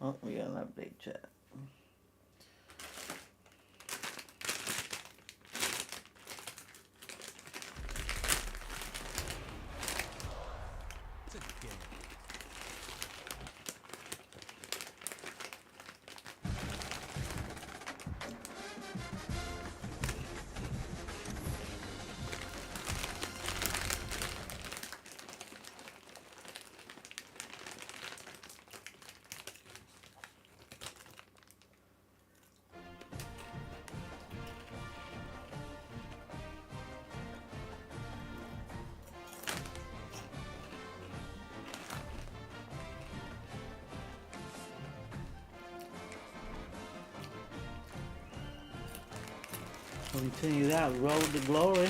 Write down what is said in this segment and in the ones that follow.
Oh, we got an update chat. It's a game. Continue that road to glory.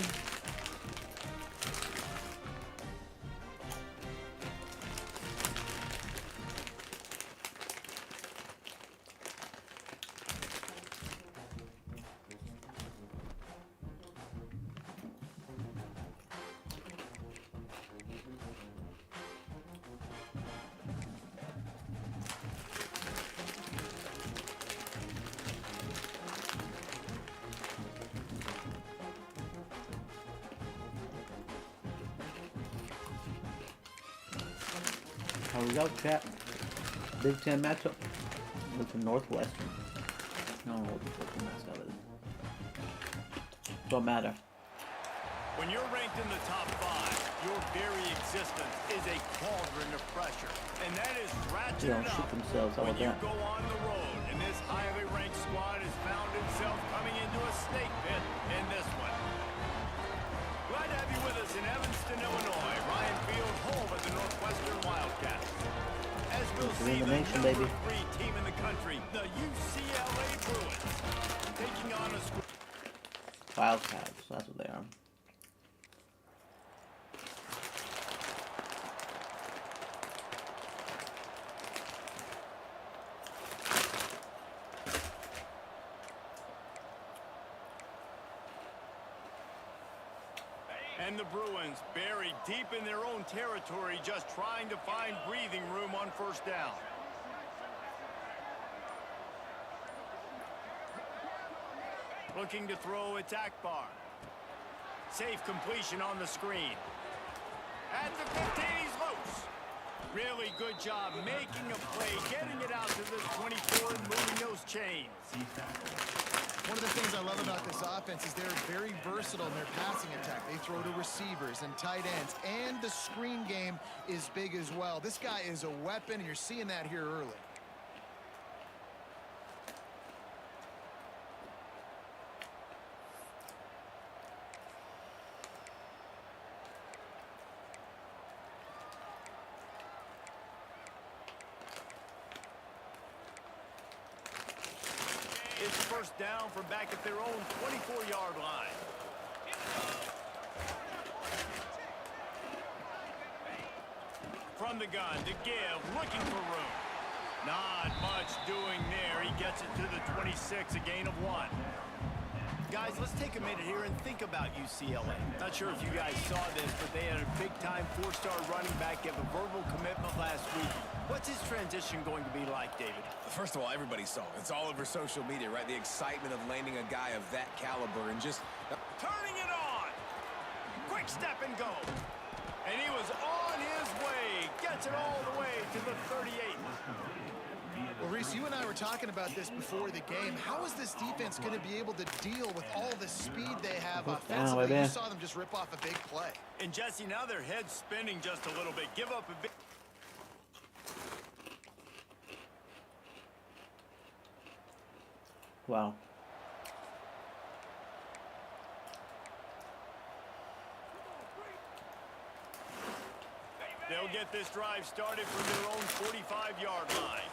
Here we go, chat. Big Ten matchup with the Northwestern. I don't know what the fucking mascot is. Don't matter. When you're ranked in the top 5, your very existence is a cauldron of pressure. And that is They don't ratcheted shoot up themselves. How when about you that? go on the road. And this highly ranked squad has found itself coming into a snake pit in this one. Glad to have you with us in Evanston, Illinois. Ryan Field, home of the Northwestern Wildcats. As we'll see, the Nation, number baby. 3 team in the country, the UCLA Bruins, taking on a squad. Wildcats. That's what they are. And the Bruins buried deep in their own territory, just trying to find breathing room on first down. Looking to throw, it's Akbar. Safe completion on the screen. At the 15, he's loose. Really good job making a play, getting it out to the 24 and moving those chains. One of the things I love about this offense is they're very versatile in their passing attack. They throw to receivers and tight ends, and the screen game is big as well. This guy is a weapon, and you're seeing that here early. It's first down from back at their own 24-yard line. From the gun to give, looking for room. Not much doing there. He gets it to the 26, a gain of 1. Guys, let's take a minute here and think about UCLA. Not sure if you guys saw this, but they had a big-time 4-star running back give a verbal commitment last week. What's his transition going to be like, David? First of all, everybody saw it. It's all over social media, right? The excitement of landing a guy of that caliber and just... Turning it on! Quick step and go! And he was on his way. Gets it all the way to the 38. Well, Reese, you and I were talking about this before the game. How is this defense going to be able to deal with all the speed they have offensively? You saw them just rip off a big play. And Jesse, now their head's spinning just a little bit. Give up a bit. Wow. They'll get this drive started from their own 45-yard line.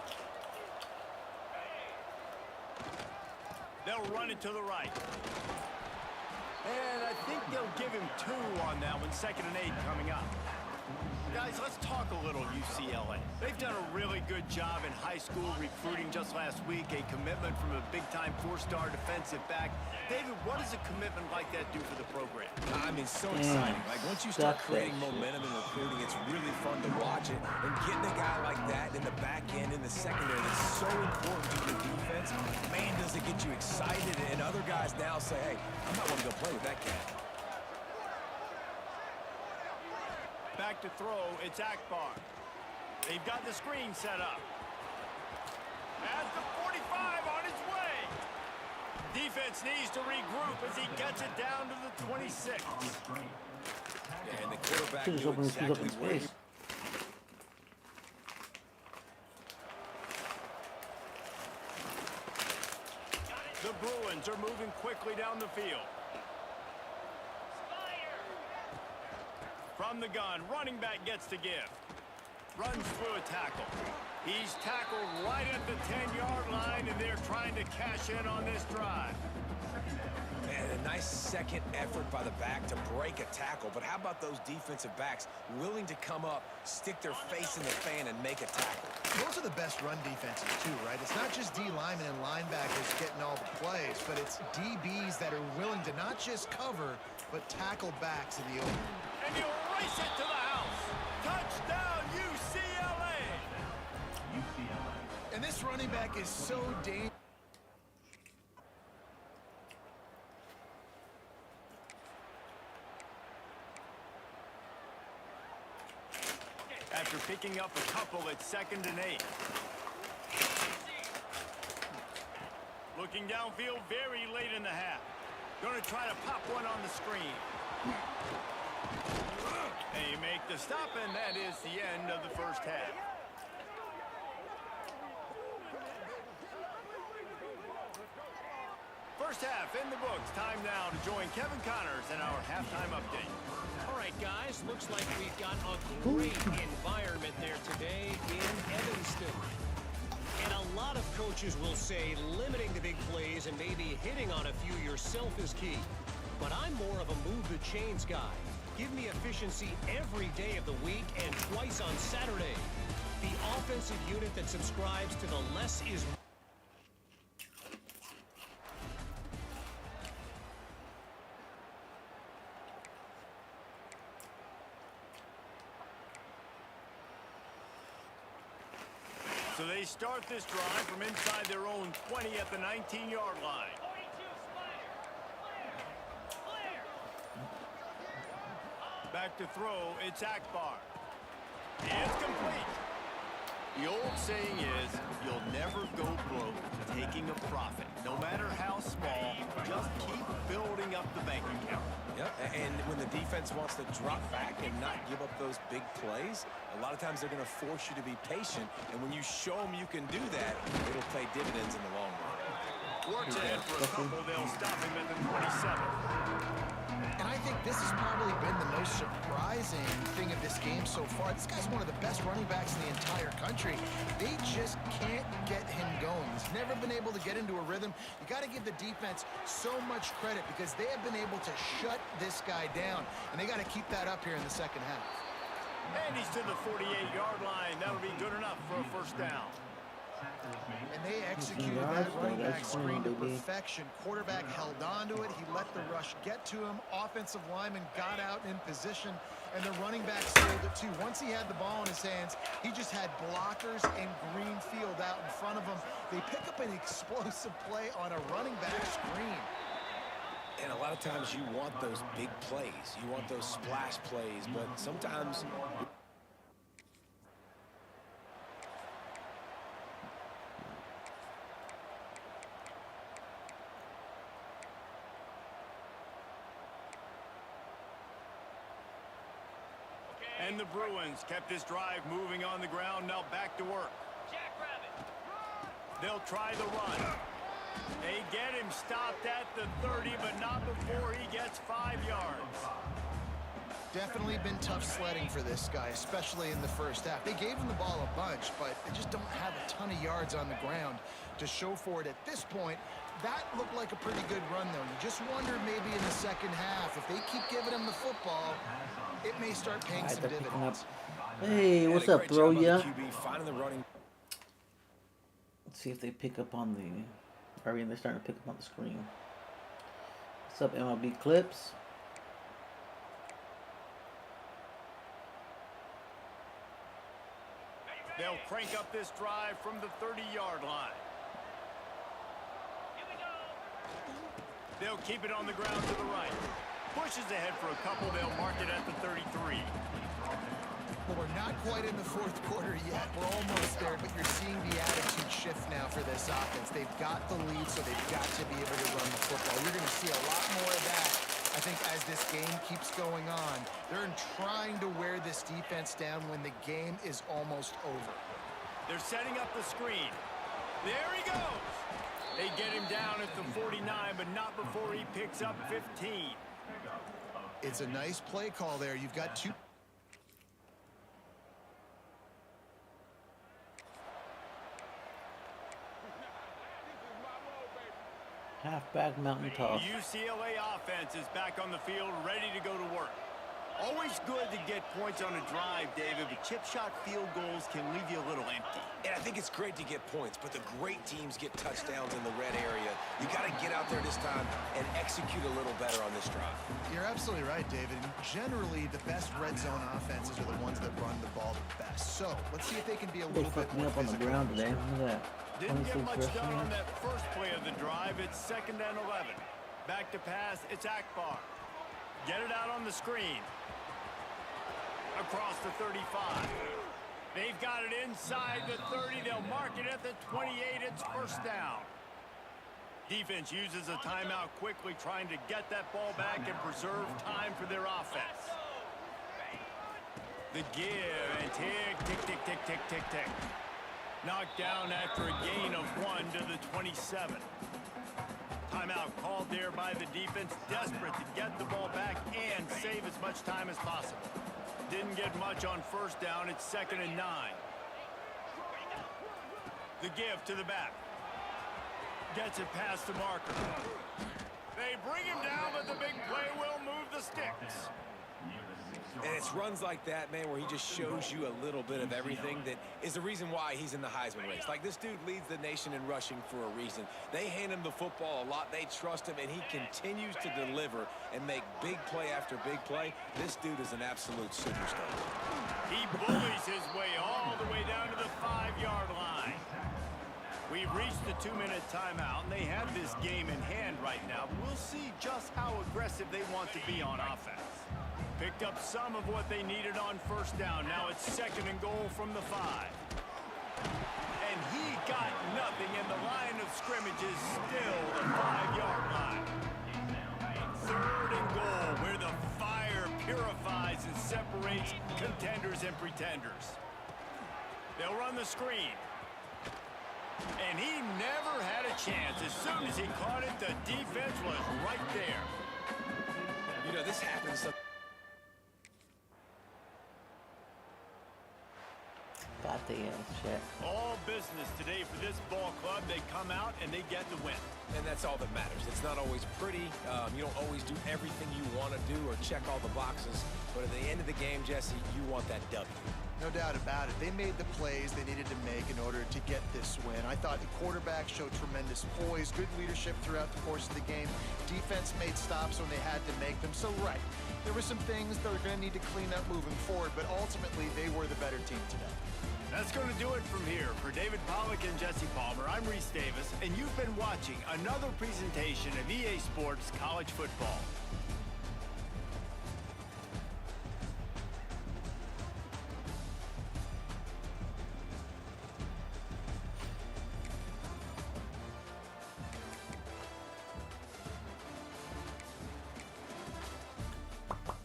They'll run it to the right. And I think they'll give him 2 on that one. 2nd and 8 coming up. Guys, let's talk a little UCLA. They've done a really good job in high school recruiting. Just last week, a commitment from a big-time four-star defensive back. David, what does a commitment like that do for the program? I mean, so exciting. Like, once you start creating momentum in recruiting, it's really fun to watch it. And getting a guy like that in the back end, in the secondary, that's so important to your defense. Man, does it get you excited. And other guys now say, hey, I might want to go play with that cat. Back to throw, it's Akbar. They've got the screen set up. At the 45 on his way. Defense needs to regroup as he gets it down to the 26. Yeah, and the quarterback knew exactly where he... The Bruins are moving quickly down the field. From the gun, running back gets to give. Runs through a tackle. He's tackled right at the 10-yard line, and they're trying to cash in on this drive. Man, a nice second effort by the back to break a tackle. But how about those defensive backs willing to come up, stick their face in the fan, and make a tackle? Those are the best run defenses, too, right? It's not just D linemen and linebackers getting all the plays, but it's DBs that are willing to not just cover, but tackle backs in the open. And he'll race it to the house. Touchdown, UCLA! And this running back is so dangerous. After picking up a couple, it's 2nd and 8. Looking downfield very late in the half. Going to try to pop one on the screen. They make the stop, and that is the end of the first half. First half in the books. Time now to join Kevin Connors in our halftime update. All right, guys, looks like we've got a great environment there today in Evanston. And a lot of coaches will say limiting the big plays and maybe hitting on a few yourself is key. But I'm more of a move the chains guy. Give me efficiency every day of the week and twice on Saturday. The offensive unit that subscribes to the less is... So they start this drive from inside their own 20 at the 19-yard line. Back to throw, it's Akbar. It's complete. The old saying is, you'll never go broke taking a profit. No matter how small, just keep building up the bank account. Yep, and when the defense wants to drop back and not give up those big plays, a lot of times they're going to force you to be patient, and when you show them you can do that, it'll pay dividends in the long run. Works ahead for a couple, they'll stop him at the 27. And I think this has probably been the most surprising thing of this game so far. This guy's one of the best running backs in the entire country. They just can't get him going. He's never been able to get into a rhythm. You got to give the defense so much credit because they have been able to shut this guy down, and they got to keep that up here in the second half. And he's to the 48-yard line. That'll be good enough for a first down. And they executed that running back screen to perfection. Quarterback held on to it. He let the rush get to him. Offensive lineman got out in position, and the running back sealed it too. Once he had the ball in his hands, he just had blockers and green field out in front of him. They pick up an explosive play on a running back screen. And a lot of times you want those big plays. You want those splash plays, but sometimes... And the Bruins kept this drive moving on the ground. Now back to work. They'll try the run. They get him stopped at the 30, but not before he gets 5 yards. Definitely been tough sledding for this guy, especially in the first half. They gave him the ball a bunch, but they just don't have a ton of yards on the ground to show for it at this point. That looked like a pretty good run, though. You just wonder maybe in the second half, if they keep giving him the football, it may start paying Alright, some they're picking up. dividends. Hey, what's And a up, great throw job by the ya? QB finding the running. Let's see if they pick up on the. I mean, they're starting to pick up on the screen. What's up, MLB Clips? They'll crank up this drive from the 30-yard line. They'll keep it on the ground to the right. Pushes ahead for a couple. They'll mark it at the 33. Well, we're not quite in the fourth quarter yet. We're almost there, but you're seeing the attitude shift now for this offense. They've got the lead, so they've got to be able to run the football. You're going to see a lot more of that, I think, as this game keeps going on. They're trying to wear this defense down when the game is almost over. They're setting up the screen. There he goes. They get him down at the 49, but not before he picks up 15. It's a nice play call there. You've got two. Halfback mountain toss. UCLA offense is back on the field, ready to go to work. Always good to get points on a drive, David, but chip shot field goals can leave you a little empty. And I think it's great to get points, but the great teams get touchdowns in the red area. You got to get out there this time and execute a little better on this drive. You're absolutely right, David. And generally, the best red zone offenses are the ones that run the ball the best. So let's see if they can be a They little bit fucked me more up on the physical. ground today. Look at that. Didn't get 26 much rushing done on yards. that first play of the drive. It's 2nd and 11. Back to pass, it's Akbar. Get it out on the screen. Across the 35. They've got it inside the 30. They'll mark it at the 28. It's first down. Defense uses a timeout quickly, trying to get that ball back and preserve time for their offense. The give and tick, tick, tick, tick, tick, tick, tick. Knocked down after a gain of 1 to the 27. Timeout called there by the defense, desperate to get the ball back and save as much time as possible. Didn't get much on first down. It's 2nd and 9. The give to the back. Gets it past the marker. They bring him down, but the big play will move the sticks. And it's runs like that, man, where he just shows you a little bit of everything that is the reason why he's in the Heisman race. Like, this dude leads the nation in rushing for a reason. They hand him the football a lot. They trust him, and he continues to deliver and make big play after big play. This dude is an absolute superstar. He bullies his way all the way down to the 5-yard line. We've reached the 2-minute timeout, and they have this game in hand right now. We'll see just how aggressive they want to be on offense. Picked up some of what they needed on first down. Now it's 2nd and goal from the 5. And he got nothing, and the line of scrimmage is still the 5-yard line. 3rd and goal, where the fire purifies and separates contenders and pretenders. They'll run the screen. And he never had a chance. As soon as he caught it, the defense was right there. You know, this happens. Got the shit. All business today for this ball club. They come out and they get the win. And that's all that matters. It's not always pretty. You don't always do everything you want to do or check all the boxes. But at the end of the game, Jesse, you want that W. No doubt about it. They made the plays they needed to make in order to get this win. I thought the quarterback showed tremendous poise, good leadership throughout the course of the game. Defense made stops when they had to make them. So, right, there were some things that are going to need to clean up moving forward, but ultimately they were the better team today. That's going to do it from here. For David Pollack and Jesse Palmer, I'm Reese Davis, and you've been watching another presentation of EA Sports College Football.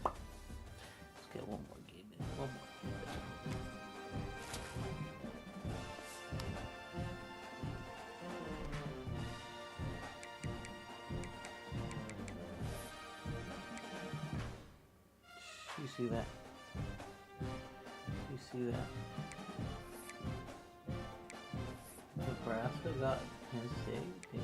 Let's get one more game in. One more. You see that? You see that? Nebraska got Penn State. Damn.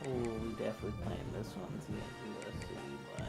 Oh, we definitely playing this one against USC, but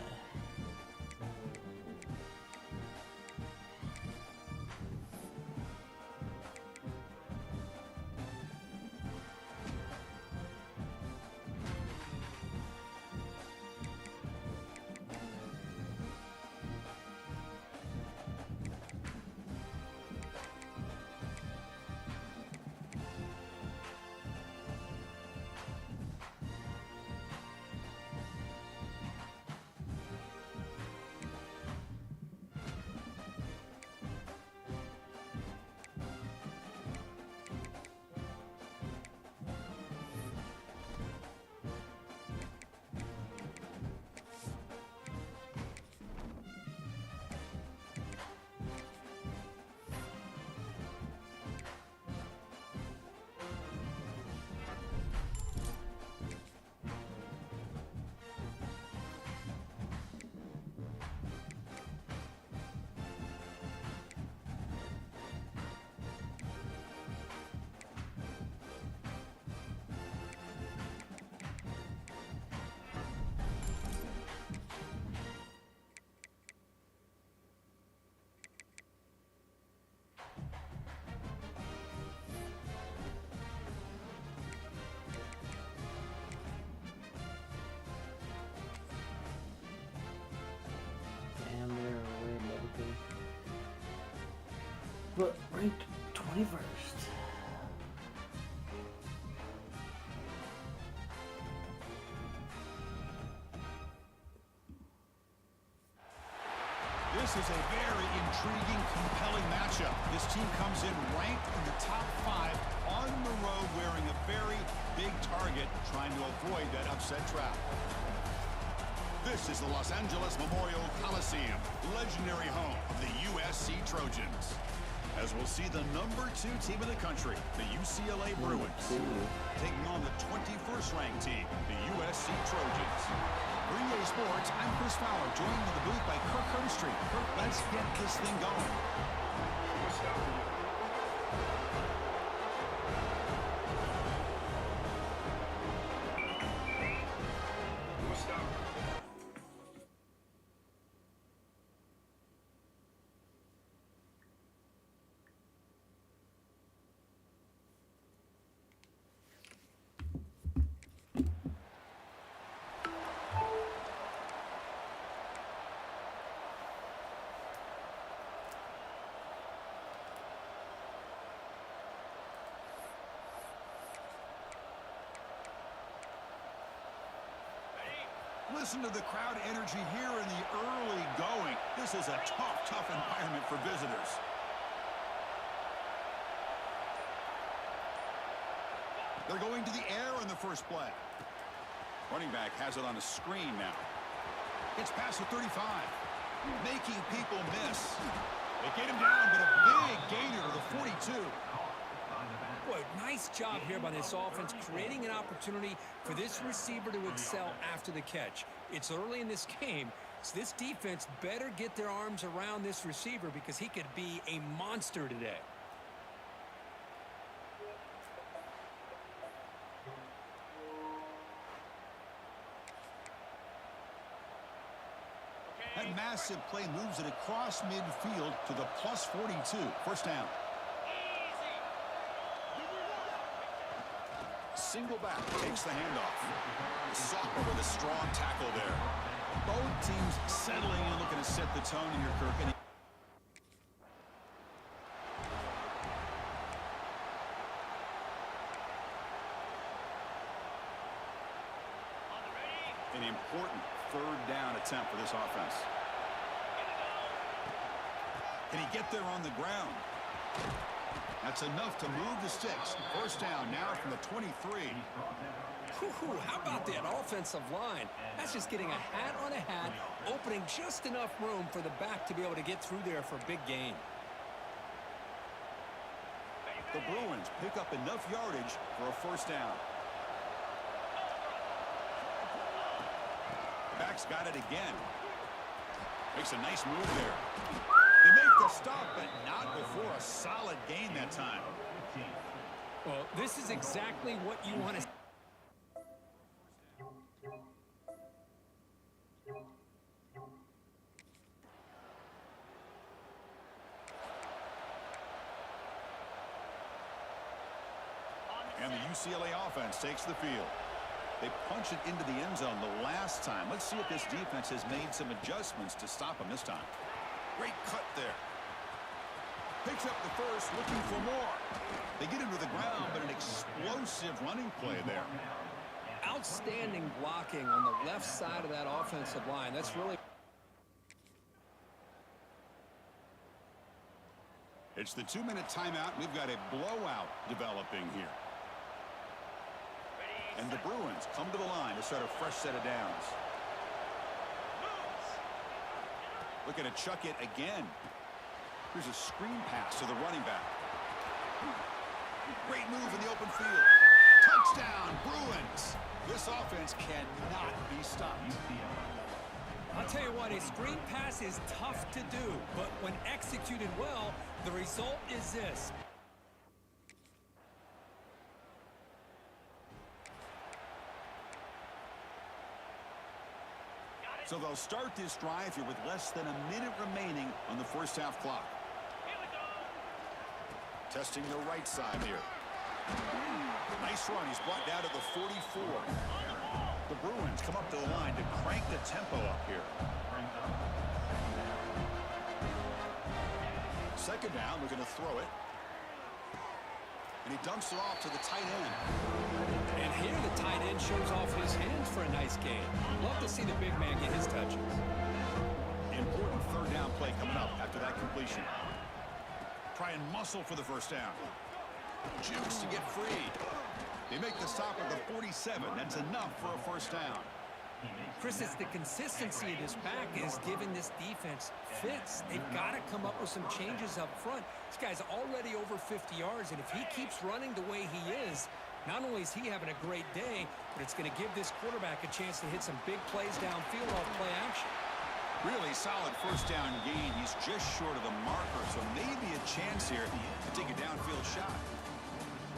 damn, they're way Liverpool. But ranked 21st. This is a very intriguing, compelling matchup. This team comes in ranked in the top 5 on the road wearing a very big target, trying to avoid that upset trap. This is the Los Angeles Memorial Coliseum, legendary home of the USC Trojans. As we'll see the #2 team in the country, the UCLA Bruins, taking on the 21st ranked team, the USC Trojans. For EA Sports, I'm Chris Fowler, joined in the booth by Kirk Herbstreit. Kirk, let's get this thing going. Listen to the crowd energy here in the early going. This is a tough environment for visitors. They're going to the air on the first play. Running back has it on a screen now. It's past the 35. Making people miss. They get him down, but a big gainer to the 42. Boy, nice job here by this offense, creating an opportunity for this receiver to excel after the catch. It's early in this game, so this defense better get their arms around this receiver because he could be a monster today. That massive play moves it across midfield to the plus 42. First down. Single back takes the handoff. Soccer with a strong tackle there. Both teams settling in, looking to set the tone here, Kirk. An important third down attempt for this offense. Can he get there on the ground? That's enough to move the sticks. First down now from the 23. How about that offensive line? That's just getting a hat on a hat, opening just enough room for the back to be able to get through there for a big gain. The Bruins pick up enough yardage for a first down. Back's got it again. Makes a nice move there. They make the stop, but not before a solid gain that time. Well, this is exactly what you want to see. And the UCLA offense takes the field. They punch it into the end zone the last time. Let's see if this defense has made some adjustments to stop them this time. Great cut there. Picks up the first, looking for more. They get into the ground, but an explosive running play there. Outstanding blocking on the left side of that offensive line. That's really... It's the 2-minute timeout. We've got a blowout developing here. And the Bruins come to the line to start a fresh set of downs. Looking to chuck it again. Here's a screen pass to the running back. Great move in the open field. Touchdown, Bruins. This offense cannot be stopped. I'll tell you what, a screen pass is tough to do, but when executed well, the result is this. So they'll start this drive here with less than a minute remaining on the first half clock. Testing the right side here. Nice run. He's brought down to the 44. The Bruins come up to the line to crank the tempo up here. Second down, we're going to throw it. And he dumps it off to the tight end. And here the tight end shows off his hands for a nice game. Love to see the big man get his touches. Important third down play coming up after that completion. Try and muscle for the first down. Jukes to get free. They make the stop at the 47. That's enough for a first down. Chris, it's the consistency of this pack is giving this defense fits. They've got to come up with some changes up front. This guy's already over 50 yards, and if he keeps running the way he is, not only is he having a great day, but it's going to give this quarterback a chance to hit some big plays downfield off play action. Really solid first down gain. He's just short of the marker, so maybe a chance here to take a downfield shot.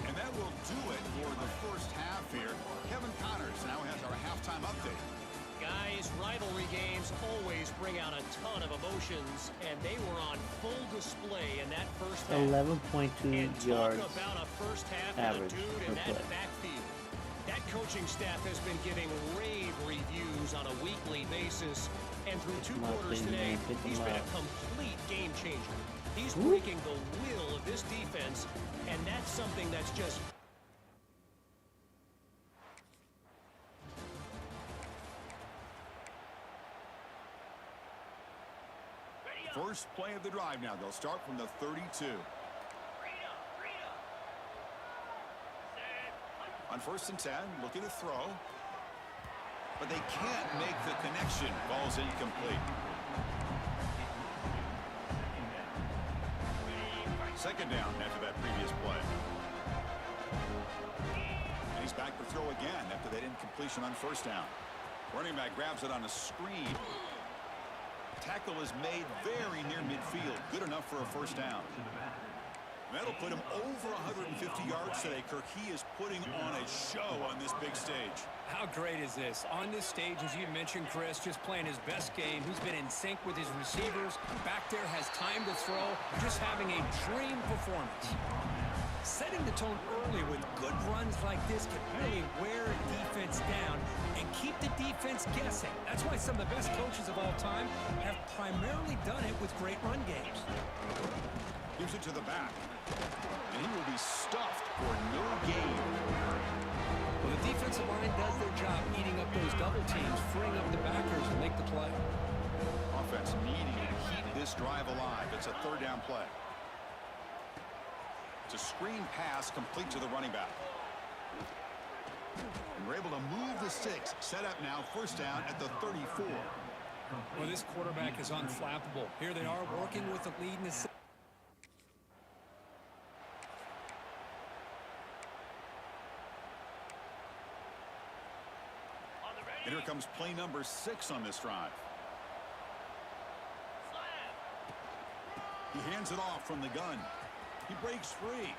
And that will do it for the first half here. Kevin Connors now has our halftime update. Guys, rivalry games always bring out a ton of emotions, and they were on full display in that first half. 11.2 yards talk about a first half average with a dude per in that play. backfield. That coaching staff has been giving rave reviews on a weekly basis, and through two quarters today, he's been a complete game changer. He's breaking the will of this defense, and that's something that's just... First play of the drive now. They'll start from the 32. On 1st and 10, looking to throw. But they can't make the connection. Ball's incomplete. Second down after that previous play. And he's back to throw again after that incompletion on first down. Running back grabs it on a screen. Tackle is made very near midfield. Good enough for a first down. That'll put him over 150 yards today, Kirk. He is putting on a show on this big stage. How great is this? On this stage, as you mentioned, Chris, just playing his best game. He's been in sync with his receivers. Back there has time to throw. Just having a dream performance. Setting the tone early with good runs like this can really wear a defense down and keep the defense guessing. That's why some of the best coaches of all time have primarily done it with great run games. Gives it to the back. And he will be stuffed for no gain. Well, the defensive line does their job eating up those double teams, freeing up the backers to make the play. Offense needing to keep this drive alive. It's a third down play. It's a screen pass complete to the running back. And we're able to move the sticks. Set up now, first down at the 34. Well, this quarterback is unflappable. Here they are working with the lead in the... And here comes play number 6 on this drive. He hands it off from the gun. He breaks free.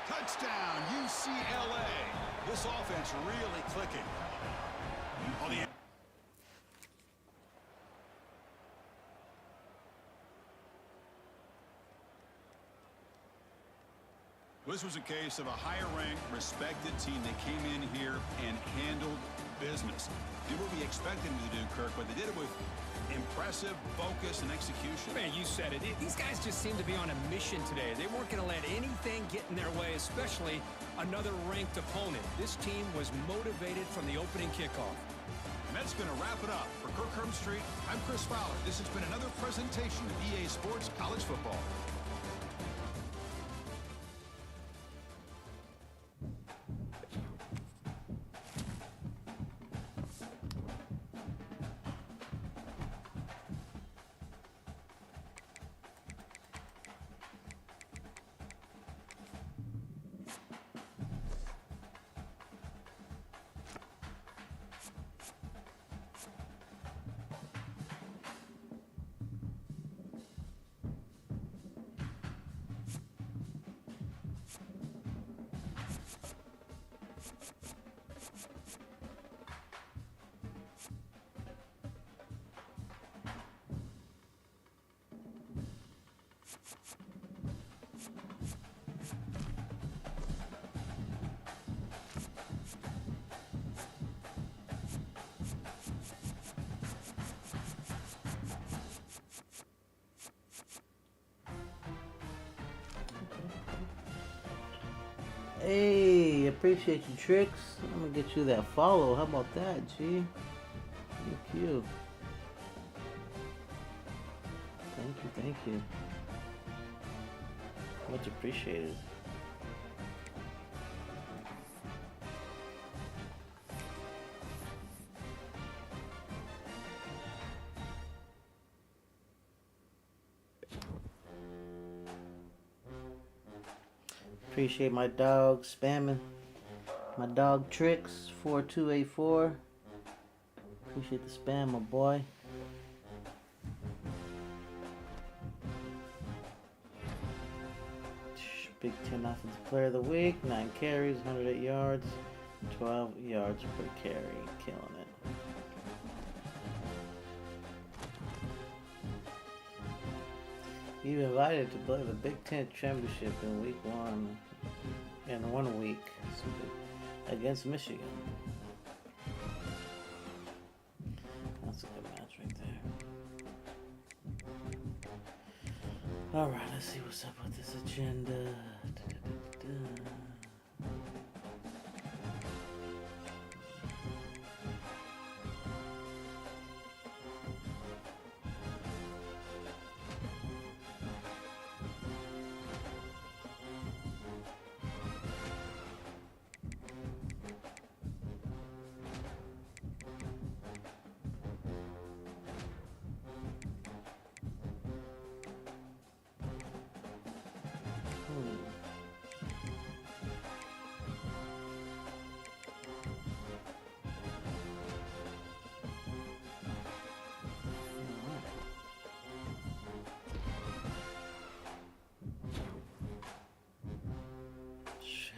Touchdown, UCLA. This offense really clicking. On the This was a case of a higher-ranked, respected team. They came in here and handled business. Did what we expected them to do, Kirk, but they did it with impressive focus and execution. Man, you said it. These guys just seem to be on a mission today. They weren't going to let anything get in their way, especially another ranked opponent. This team was motivated from the opening kickoff. And that's going to wrap it up. For Kirk Herbstreit, I'm Chris Fowler. This has been another presentation of EA Sports College Football. Hey, appreciate you, Tricks. I'm gonna get you that follow. How about that, G? Thank you. Thank you. Much appreciated. Appreciate my dog spamming. My dog Tricks 4284. Appreciate the spam, my boy. Big 10 offensive player of the week. 9 carries, 108 yards, 12 yards per carry. Killing it. You invited to play the Big Ten Championship in week 1 in 1 week against Michigan. That's a good match right there. Alright, let's see what's up with this agenda.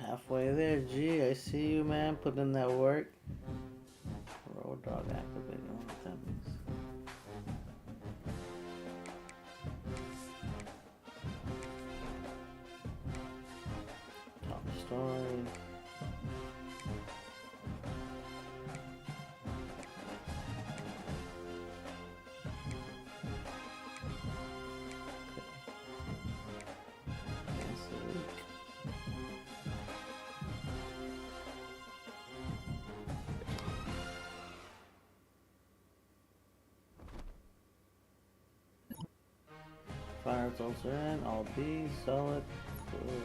Halfway there, G. I see you, man. Put in that work. Road dog activated. I wonder what that means. Top story. Fire results are in, all B, solid, cool.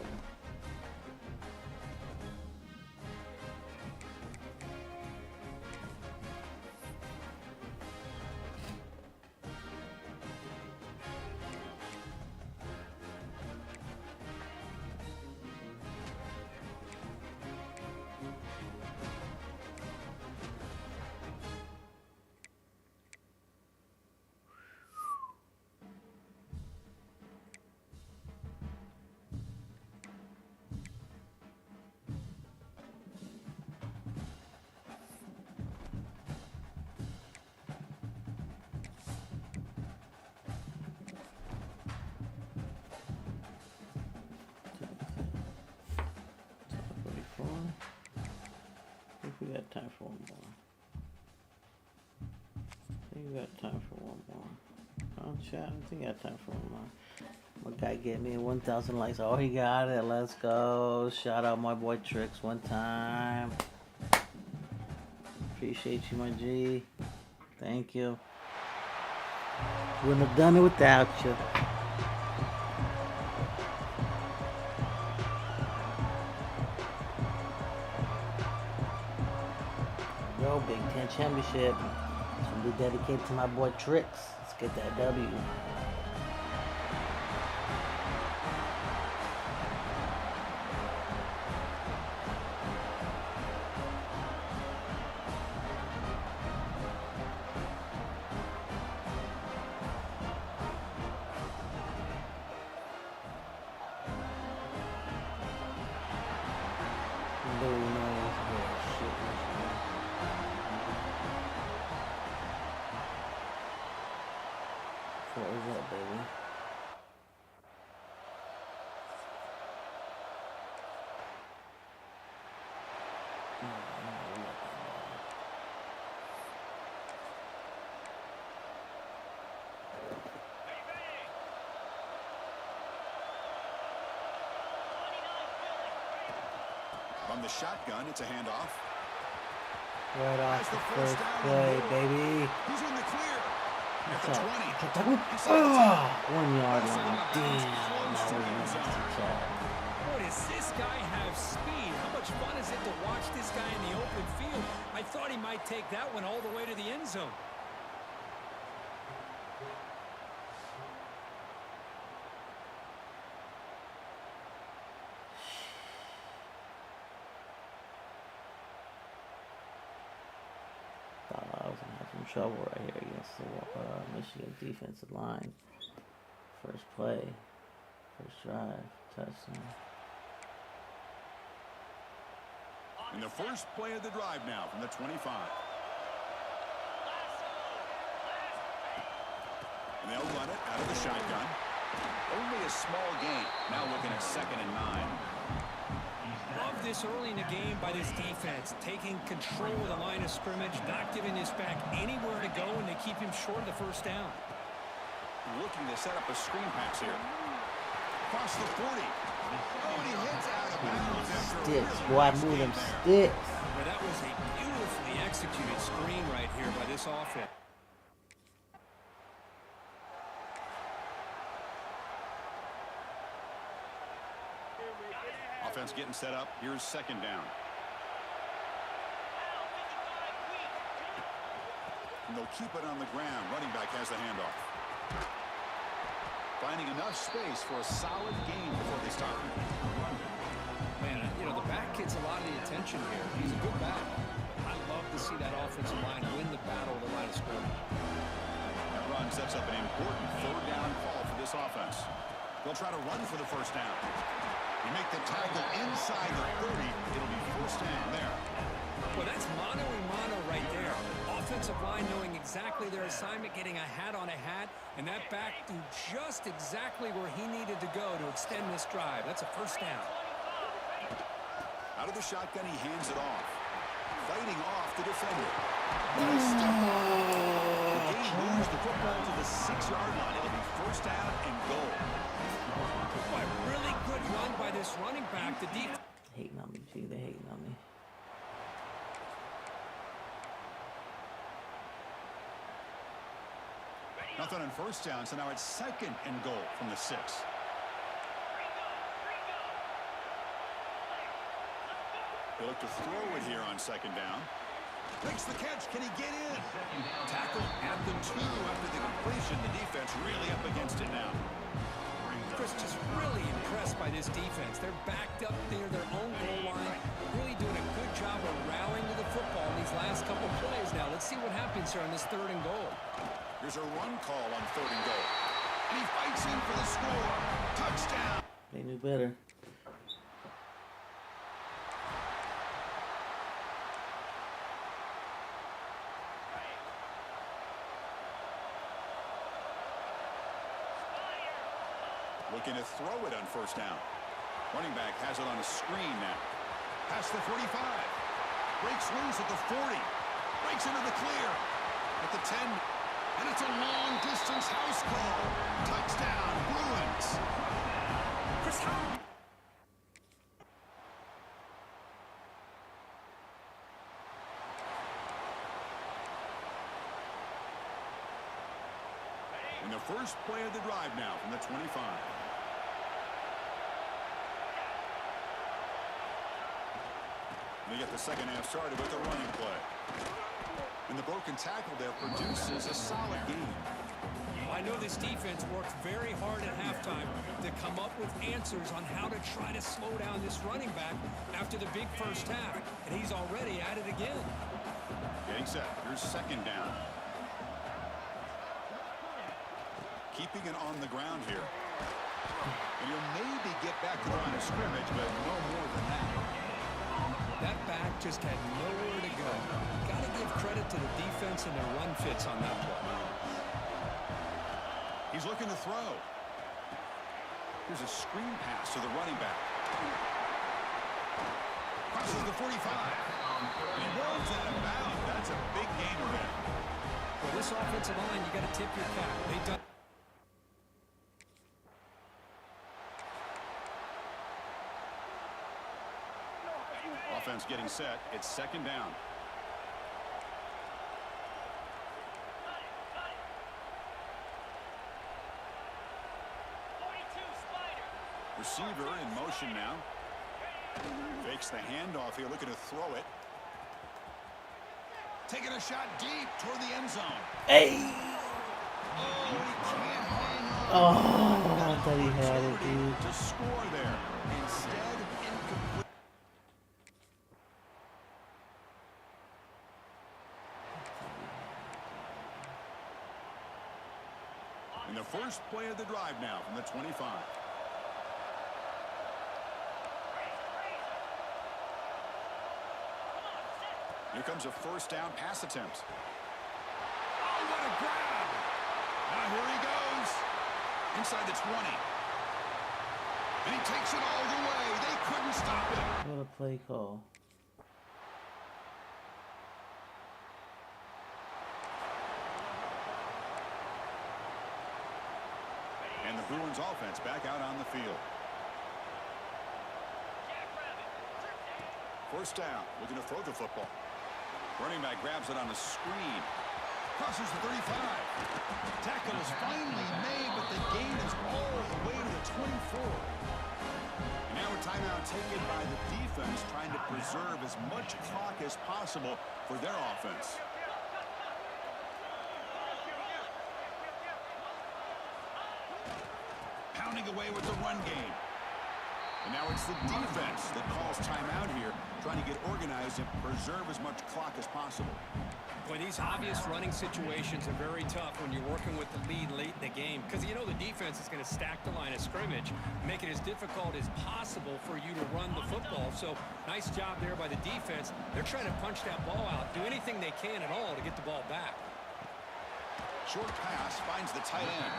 time for one more. I think we got time for one more. Oh, chat. I think I got time for one more. My guy gave me 1,000 likes. Oh, he got it. Let's go. Shout out my boy Tricks one time. Appreciate you, my G. Thank you. Wouldn't have done it without you. Go, Big Ten Championship. This will be dedicated to my boy Tricks. Let's get that W. What is that, baby? From the shotgun, it's a handoff. Right off the first play, baby. He's in the clear. At the 20. 1 yard line. Damn. Boy, does this guy have speed? How much fun is it to watch this guy in the open field? I thought he might take that one all the way to the end zone. Thought I was gonna have some trouble right here against the Michigan defensive line. First play, first drive, touchdown. And the first play of the drive now from the 25. And they'll run it out of the shotgun. Only a small gain. Now looking at 2nd and 9. Love this early in the game by this defense, taking control of the line of scrimmage, not giving this back anywhere to go, and they keep him short of the first down. Looking to set up a screen pass here. Across the 40. Oh, and he hits out of bounds after a Sticks, really boy, nice move them gain there. sticks. But that was a beautifully executed screen right here by this offense. Offense getting set up. Here's 2nd down. And they'll keep it on the ground. Running back has the handoff. Finding enough space for a solid gain before they start. Man, you know, the back gets a lot of the attention here. He's a good back. I love to see that offensive line win the battle of the line of scrimmage. That run sets up an important 3rd down call for this offense. They'll try to run for the first down. You make the tackle inside the 30. It'll be first down there. Well, that's mano-a-mano right there. Offensive line knowing exactly their assignment, getting a hat on a hat, and that back to just exactly where he needed to go to extend this drive. That's a first down. Out of the shotgun, he hands it off. Fighting off the defender. Nice step. The game moves the football to the 6-yard line. It'll be first down and goal. Boy, really good run by this running back. The defense. Hating on me, G. They hating on me. Nothing on first down, so now it's 2nd and goal from the 6. They look to throw it here on 2nd down. Makes the catch. Can he get in? Tackle at the 2 after the completion. The defense really up against it now. Chris, just really impressed by this defense. They're backed up near their own goal line, really doing a good job of rallying to the football in these last couple plays. Now, let's see what happens here on this 3rd and goal. Here's a run call on 3rd and goal. And he fights in for the score. Touchdown. They knew better. Looking to throw it on first down. Running back has it on a screen now. Past the 45. Breaks loose at the 40. Breaks into the clear. At the 10. And it's a long-distance house call. Touchdown, Bruins. Chris Howard. In the first play of the drive now from the 25. They get the second half started with a running play. And the broken tackle there produces a solid game. I know this defense worked very hard at halftime to come up with answers on how to try to slow down this running back after the big first half. And he's already at it again. Getting set. Here's second down. Keeping it on the ground here. And he'll maybe get back to the line of scrimmage, but no more than that. That back just had nowhere to go. Got to give credit to the defense and their run fits on that play. He's looking to throw. Here's a screen pass to the running back. Crosses the 45. He rolls out of bounds. That's a big gainer there. Well, this offensive line, you got to tip your cap. They've done. Offense getting set. It's second down. Receiver in motion now. Fakes the handoff here, looking to throw it. Taking a shot deep toward the end zone. Hey! Oh, he can't hang on. Oh, I thought he had it, dude. To score there. Instead, incomplete. In the first play of the drive now from the 25. Here comes a first down pass attempt. Oh, what a grab! Now here he goes. Inside the 20. And he takes it all the way. They couldn't stop him. What a play call. And the Bruins offense back out on the field. First down, looking to throw the football. Running back grabs it on a screen. Crosses the 35. Tackle is finally made, but the gain is all the way to the 24. And now a timeout taken by the defense, trying to preserve as much clock as possible for their offense. Pounding away with the run game. And now it's the defense that calls timeout here, trying to get organized and preserve as much clock as possible. Boy, these obvious running situations are very tough when you're working with the lead late in the game, because you know the defense is going to stack the line of scrimmage, make it as difficult as possible for you to run the football. So nice job there by the defense. They're trying to punch that ball out, do anything they can at all to get the ball back. Short pass finds the tight end.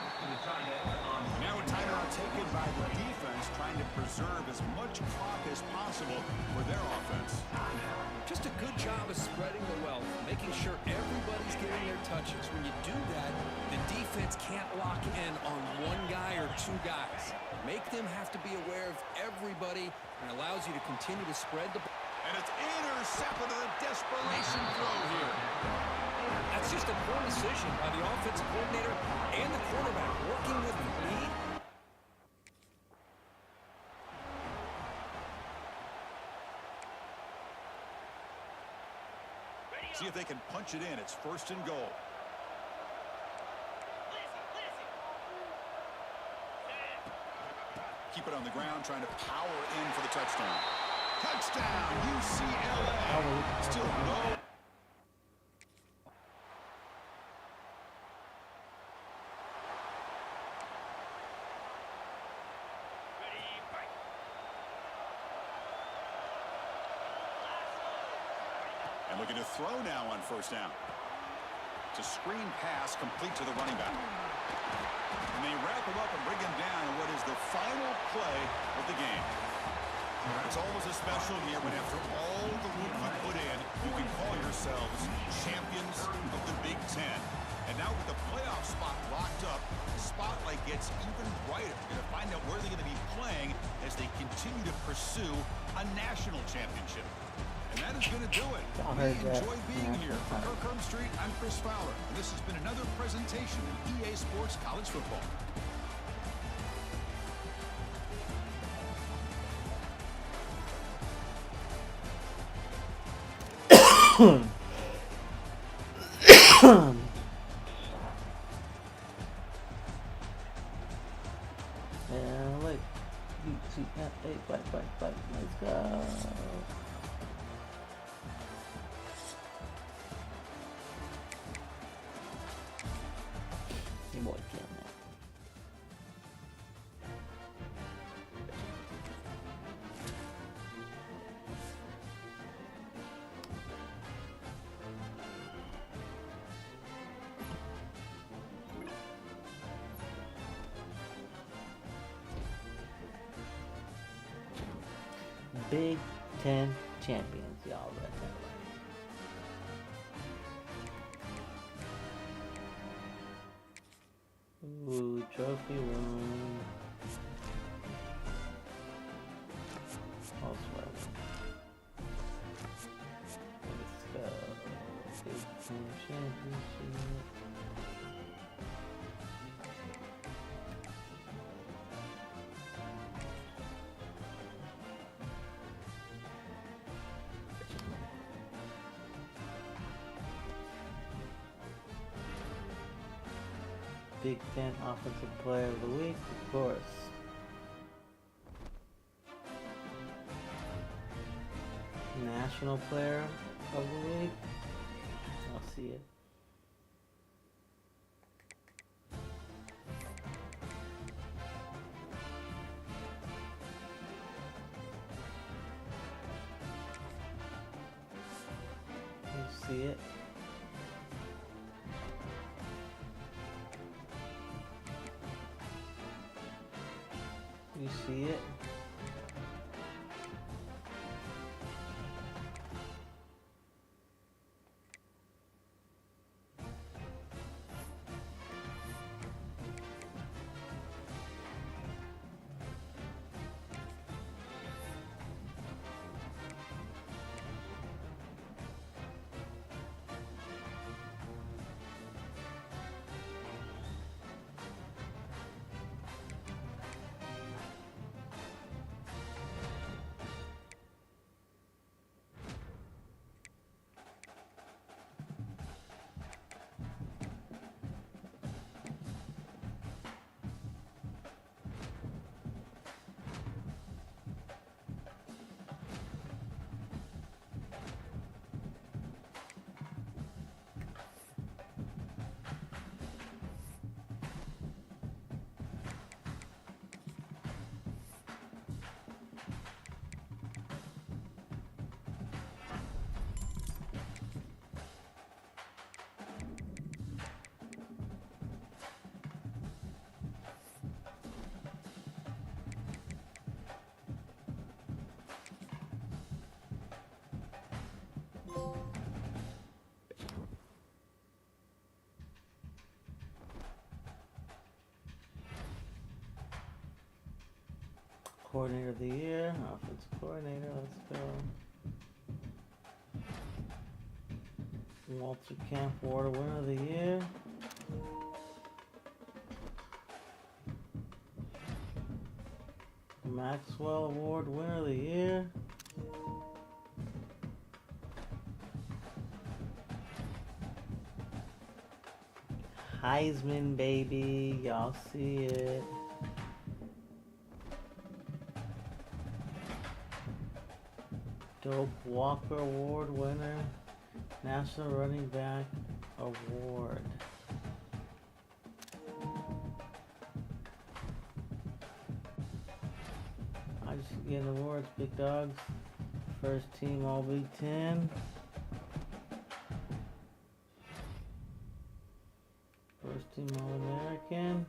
Now a timeout taken by the defense, trying to preserve as much clock as possible for their offense. Just a good job of spreading the wealth, making sure everybody's getting their touches. When you do that, the defense can't lock in on one guy or two guys. Make them have to be aware of everybody, and allows you to continue to spread the ball. And it's intercepted on a desperation throw here. That's just a poor decision by the offensive coordinator and the quarterback, working with the lead. See if they can punch it in. It's first and goal. Keep it on the ground, trying to power in for the touchdown. Touchdown, UCLA. Still no. And looking to throw now on first down. It's a screen pass complete to the running back. And they wrap him up and bring him down in what is the final play of the game. It's always a special year when after all the work you put in, you can call yourselves champions of the Big Ten. And now with the playoff spot locked up, the spotlight gets even brighter. You're going to find out where they're going to be playing as they continue to pursue a national championship. And that is going to do it. We enjoy being here. For Kirkland Street, I'm Chris Fowler. And this has been another presentation of EA Sports College Football. And like, bite, let's go. You boy killing that. Big Ten champions, y'all read that right. Ooh, trophy room. Elsewhere. Let's go. Big Ten championship. Big Ten Offensive Player of the Week, of course. National Player of the Week. I'll see it. You see it. You see it? Coordinator of the Year, Offensive Coordinator, let's go. Walter Camp Award Winner of the Year. Maxwell Award Winner of the Year. Heisman, baby, y'all see it. Dope Walker Award winner, National Running Back Award. I just getting awards, big dogs. First team All Big Ten. First team All American.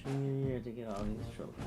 junior year to get all these trophies.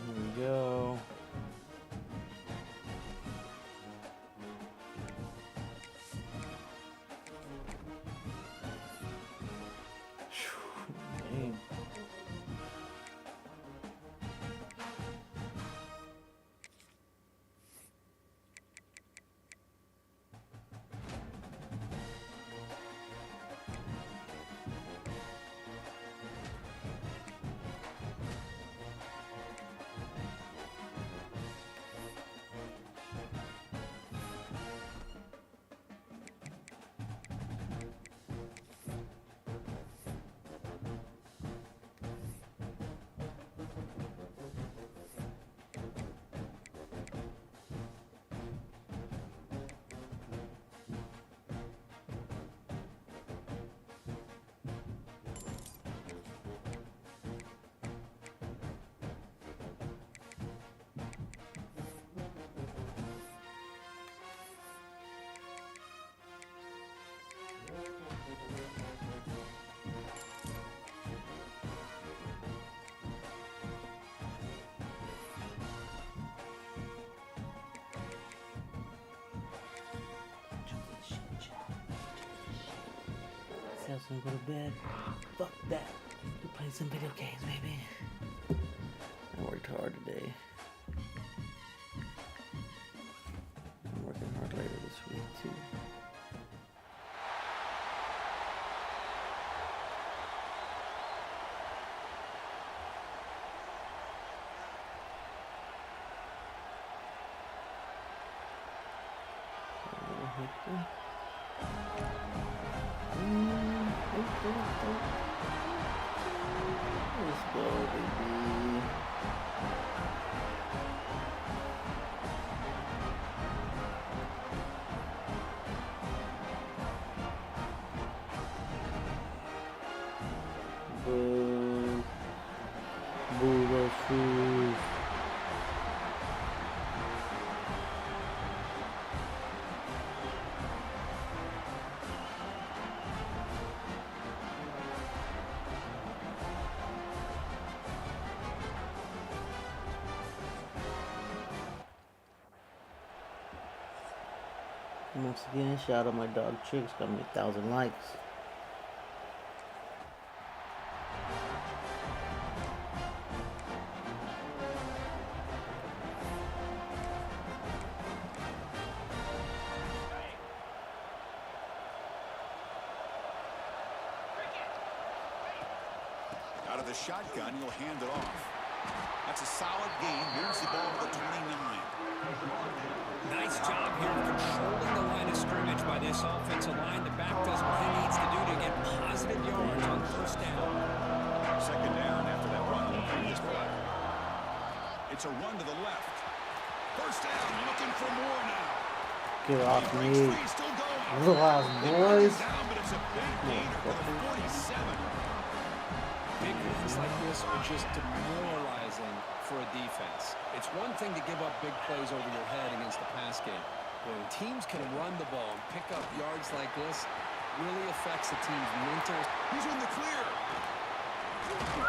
Here we go. Dang. Tell someone to go to bed. Fuck that. We're playing some video games, baby. I worked hard today. I'm working hard later this week too. Let's go, baby. Boo. Boo those fools. Once again, shout out my dog Tricks, got me 1,000 likes. Out of the shotgun, he'll hand it off. That's a solid gain. Moves the ball to the 29. Nice job here of controlling the line of scrimmage by this offensive line. The back does what he needs to do to get positive yards on first down. Second down after that run on the previous play. It's a run to the left. First down, looking for more now. Get off me. Still going. Little ass boys. Down, but it's a big gain for the 47. Big wins like this are just demoralizing for a defense. It's one thing to give up big plays over your head against the pass game. When teams can run the ball and pick up yards like this, really affects the team's mental. He's in the clear. They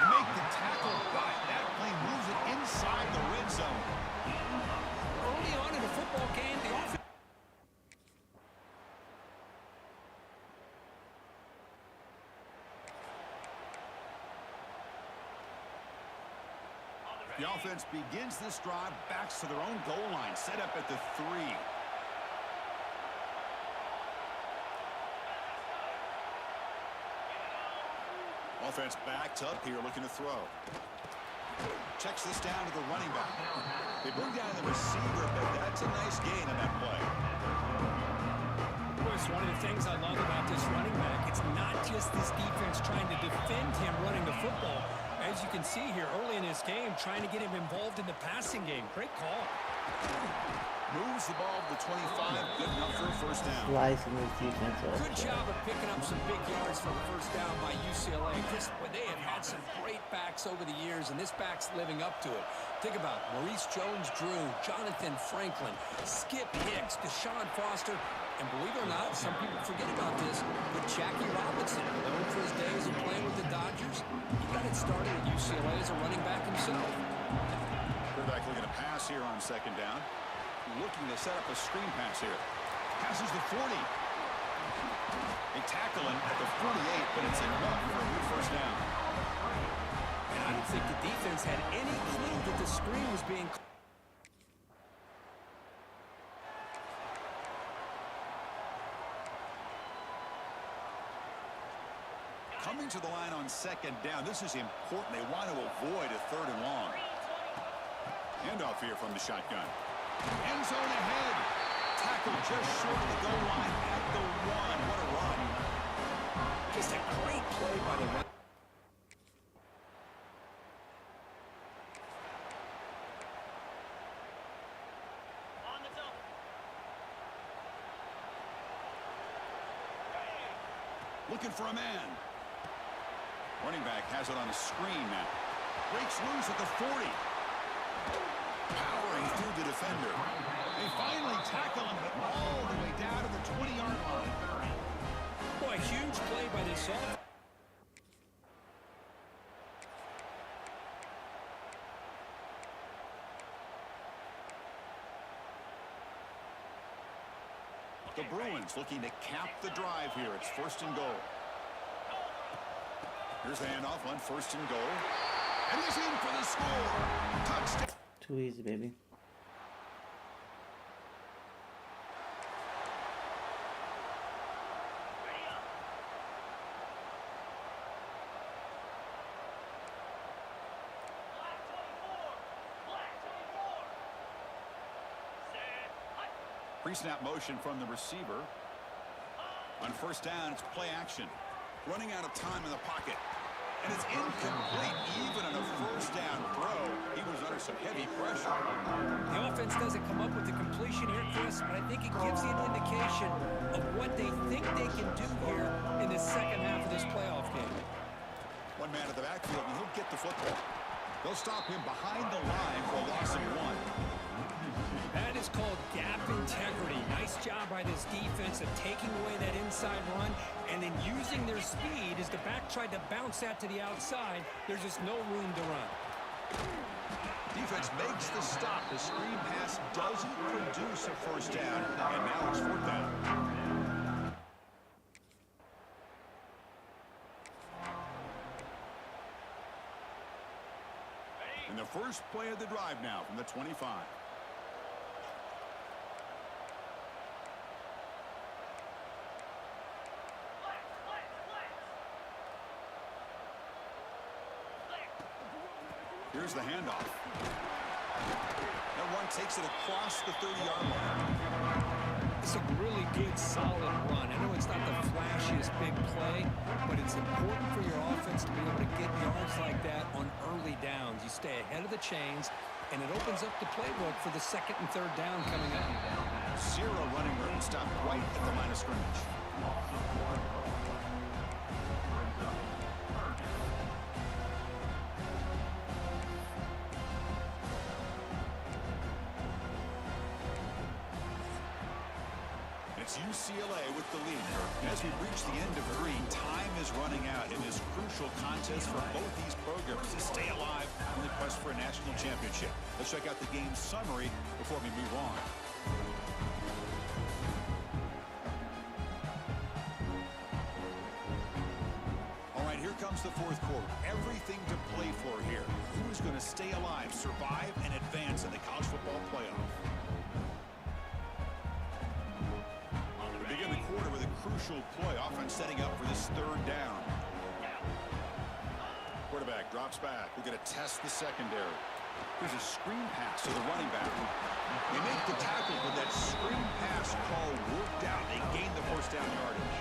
make the tackle, but that play moves it inside the red zone. Early on in a football game, the offense. The offense begins this drive, backs to their own goal line, set up at the 3. Offense backed up here, looking to throw. Checks this down to the running back. They bring down the receiver, but that's a nice gain on that play. It's one of the things I love about this running back. It's not just this defense trying to defend him running the football. As you can see here early in this game, trying to get him involved in the passing game. Great call. Moves the ball to the 25. Good enough for a first down. Slicing this defense up. Good job of picking up some big yards for the first down by UCLA. Chris, they have had some great backs over the years, and this back's living up to it. Think about Maurice Jones-Drew, Jonathan Franklin, Skip Hicks, Deshaun Foster, and believe it or not, some people forget about this, but Jackie Robinson, known for his days of playing with the Dodgers, he got it started at UCLA as a running back himself. Quarterback looking to pass here on second down. Looking to set up a screen pass here. Passes the 40. They tackle him at the 48, but it's enough for a new first down. And I don't think the defense had any clue that the screen was being called. Coming to the line on second down. This is important. They want to avoid a 3rd and long. Handoff here from the shotgun. End zone ahead. Tackle just short of the goal line at the 1. What a run. Just a great play by the run. Looking for a man. Running back has it on a screen now. Breaks loose at the 40. Powering through the defender. They finally tackle him, but all the way down to the 20-yard line. Boy, huge play by this offense. The Bruins looking to cap the drive here. It's 1st and goal. Here's the handoff on 1st and goal. And he's in for the score. Touchdown. Too easy, baby. Pre-snap motion from the receiver. On 1st down, it's play action. Running out of time in the pocket. And it's incomplete. Even on a 1st down throw, he was under some heavy pressure. The offense doesn't come up with the completion here, Chris, but I think it gives you an indication of what they think they can do here in the second half of this playoff game. One man at the backfield, and he'll get the football. They'll stop him behind the line for a loss of 1. That is called gap integrity. Nice job by this defense of taking away that inside run and then using their speed as the back tried to bounce that to the outside. There's just no room to run. Defense makes the stop. The screen pass doesn't produce a 1st down, and now it's 4th down. And the first play of the drive now from the 25. Here's the handoff. That one takes it across the 30-yard line. It's a really good, solid run. I know it's not the flashiest big play, but it's important for your offense to be able to get yards like that on early downs. You stay ahead of the chains, and it opens up the playbook for the 2nd and 3rd down coming up. 0 running room, stopped right at the line of scrimmage. It's UCLA with the lead. And as we reach the end of 3, time is running out in this crucial contest for both these programs to stay alive in the quest for a national championship. Let's check out the game summary before we move on. All right, here comes the 4th quarter. Everything to play for here. Who's going to going to stay alive, survive, and advance in the college football playoff. We begin the quarter with a crucial play. Offense setting up for this third down. Quarterback drops back. We're going to test the secondary. Here's a screen pass to the running back. They make the tackle, but that screen pass call worked out. They gain the first down yardage.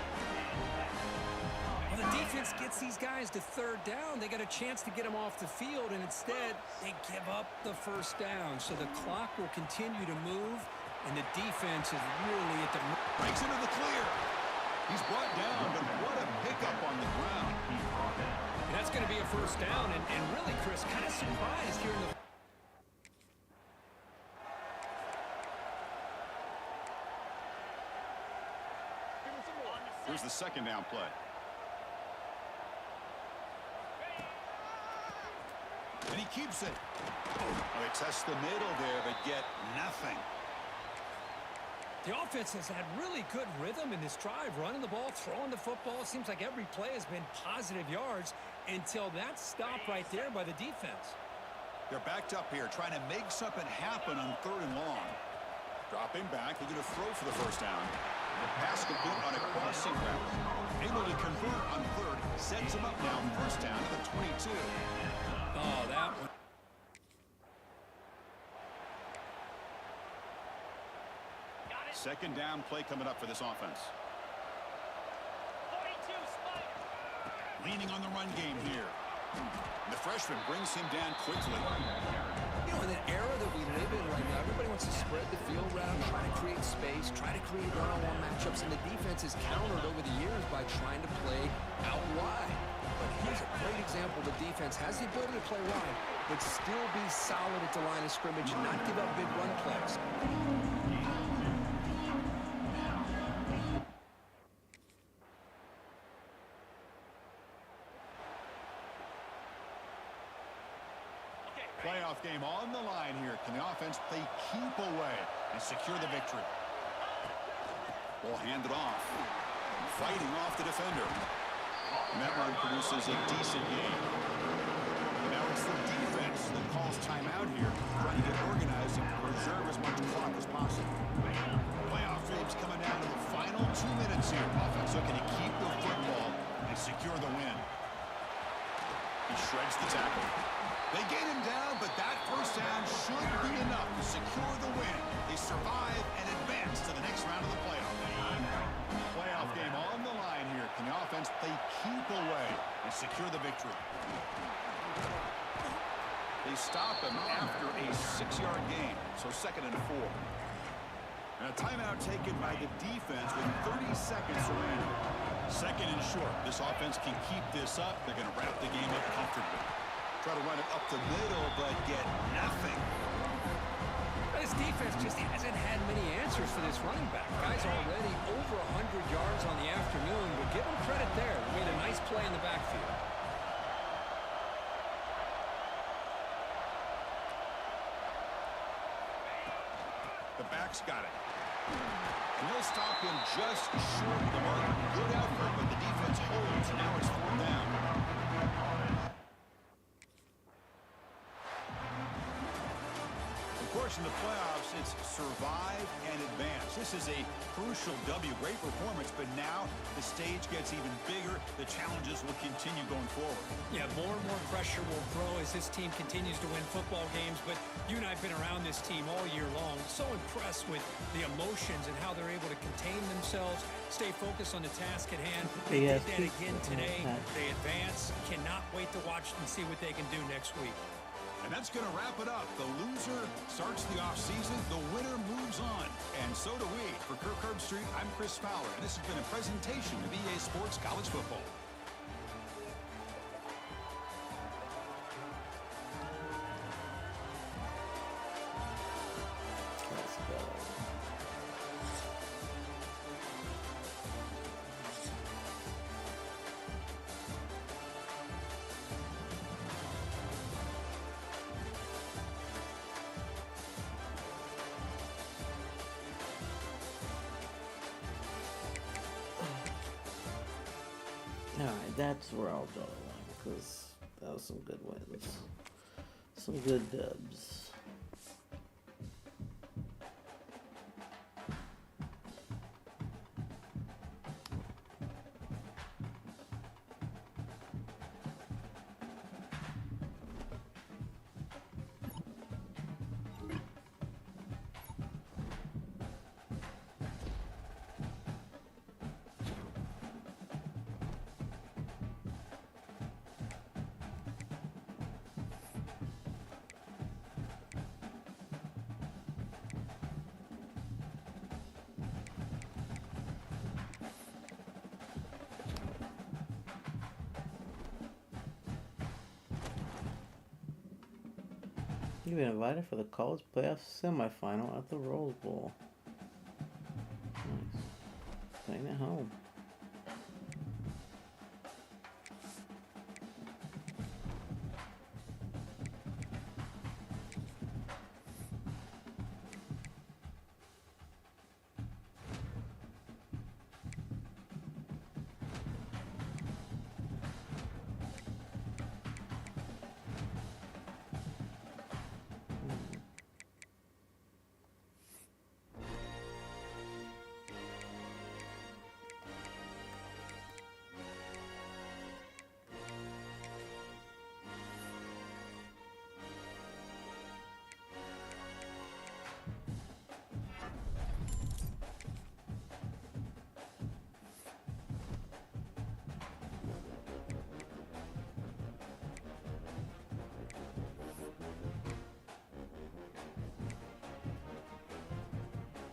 Well, the defense gets these guys to third down. They got a chance to get them off the field, and instead they give up the first down. So the clock will continue to move, and the defense is really at the... Breaks into the clear. He's brought down, but what a pickup on the ground. And that's going to be a first down, and really, Chris, kind of surprised here in the... Here's the second down play. And he keeps it. Oh, they test the middle there, but get nothing. The offense has had really good rhythm in this drive, running the ball, throwing the football. It seems like every play has been positive yards until that stop right there by the defense. They're backed up here, trying to make something happen on third and long. Dropping back, they're going to throw for the first down. The pass complete on a crossing route. Able to convert on third, sets him up now, first down to the 22. Oh, that one. Second down play coming up for this offense. Leaning on the run game here. The freshman brings him down quickly. You know, in the era that we live in right now, everybody wants to spread the field around, try to create space, try to create one-on-one matchups, and the defense is countered over the years by trying to play out wide. But here's a great example. The defense has the ability to play wide, but still be solid at the line of scrimmage and not give up big run plays. Playoff game on the line here. Can the offense play keep away and secure the victory? Ball handed off. Fighting off the defender. And that run produces a decent game. Now it's the defense that calls timeout here, trying to get organized and preserve as much clock as possible. Playoff game's coming down to the final 2 minutes here. Offense looking to keep the football and secure the win. He shreds the tackle. They get him down, but that first down should be enough to secure the win. They survive and advance to the next round of the playoff. Playoff game on the line here. Can the offense play keep away and secure the victory? They stop him after a 6-yard gain, so 2nd and 4. And a timeout taken by the defense with 30 seconds remaining. 2nd and short. This offense can keep this up. They're going to wrap the game up comfortably. Try to run it up the middle, but get nothing. This defense just hasn't had many answers for this running back. Guy's already over 100 yards on the afternoon, but give him credit there. He made a nice play in the backfield. The back's got it. And they'll stop him just short of the mark. Good effort, but the defense holds. Now it's 4th down. Of course, in the playoffs, it's survive and advance. This is a crucial W. Great performance, but now the stage gets even bigger. The challenges will continue going forward. Yeah, more and more pressure will grow as this team continues to win football games, but you and I have been around this team all year long. So impressed with the emotions and how they're able to contain themselves, stay focused on the task at hand. They did that again today. They advance. Cannot wait to watch and see what they can do next week. And that's going to wrap it up. The loser starts the offseason. The winner moves on. And so do we. For Kirk Herbstreit, I'm Chris Fowler. And this has been a presentation of EA Sports College Football. Let's go. Alright, that's where I'll draw the line because that was some good wins. some good dubs. You've been invited for the college playoff semifinal at the Rose Bowl. Nice. Playing at home.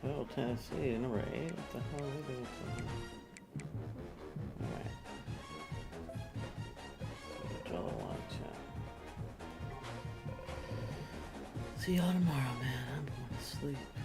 Oh, Tennessee, number 8. What the hell are they doing? Alright. Draw the line, chat. See y'all tomorrow, man. I'm going to sleep.